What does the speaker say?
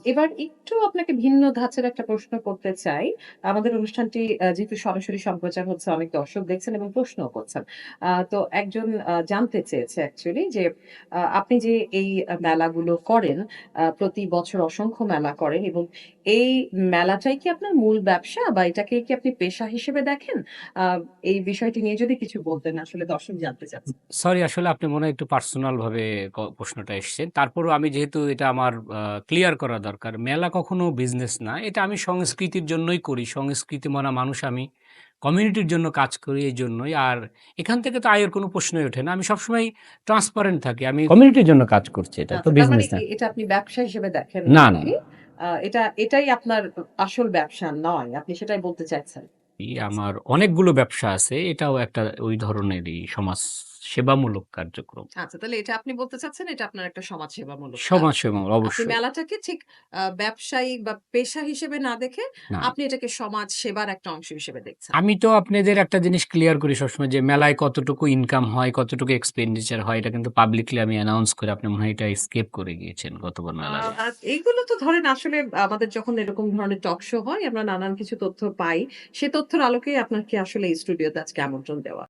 এবার একটু আপনাকে ভিন্ন ধাঁচের একটা প্রশ্ন করতে চাই। আমাদের অনুষ্ঠানটি যেহেতু সরাসরি সম্প্রচার হচ্ছে, অনেক দর্শক দেখছেন এবং প্রশ্নও করছেন। তো একজন জানতে চেয়েছে অ্যাকচুয়ালি যে, আপনি যে এই মেলাগুলো করেন, প্রতি বছর অসংখ্য মেলা করেন এবং এই মেলাটাই কি আপনার মূল ব্যবসা বা এটাকেই কি আপনি পেশা হিসেবে দেখেন? আ এই বিষয়টি নিয়ে যদি কিছু বলতেন, আসলে দর্শক জানতে চাচ্ছে। সরি, আসলে আপনি মনে হয় একটু পার্সোনাল ভাবে প্রশ্নটা এসছেন। তারপরও আমি যেহেতু এটা আমার ক্লিয়ার করা দরকার। মেলা কখনো বিজনেস না। এটা আমি সংস্কৃতির জন্যই করি। সংস্কৃতি মানা মানুষ আমি। কমিউনিটির জন্য কাজ করি এইজন্যই। আর এখান থেকে তো আয়ের কোনো প্রশ্নই ওঠে না। আমি সবসময় ট্রান্সপারেন্ট থাকি। আমি কমিউনিটির জন্য কাজ করছি। এটা তো আচ্ছা, তার মানে বিজনেস না। এটা আপনি ব্যবসা হিসেবে দেখেন না না, না, আরকি। না। এটাই আপনার আসল ব্যবসা নয়। আপনি সেটাই বলতে চাইছেন। আচ্ছা। আমার অনেকগুলো ব্যবসা আছে। এটাও একটা ওই ধরনেরই সমাজ সেবামূলক কার্যক্রম। আচ্ছা, তাহলে এটা আপনি বলতে চাচ্ছেন এটা আপনার একটা সমাজসেবামূলক কাজ। সমাজ সেবা আপনি অবশ্যই। মেলাটাকে ঠিক ব্যবসায়িক বা পেশা হিসেবে না দেখে না। আপনি এটাকে সমাজ সেবার একটা অংশ হিসেবে দেখছেন। আমি তো আপনাদের একটা জিনিস ক্লিয়ার করি সবসময় যে মেলায় কতটুকু ইনকাম হয়, কতটুকু এক্সপেন্ডিচার হয় এটা কিন্তু পাবলিকলি আমি অ্যানাউন্স করি। আপনি মনে হয় এটা স্কেপ করে গিয়েছেন গতবার আ মেলার। আর এইগুলো তো ধরেন আসলে আমাদের যখন এরকম ধরনের টক শো হয় আমরা নানান কিছু তথ্য পাই। সে তথ্যের আলোকেই আপনাকে আসলে এই স্টুডিওতে আজকে আমন্ত্রণ দেওয়া।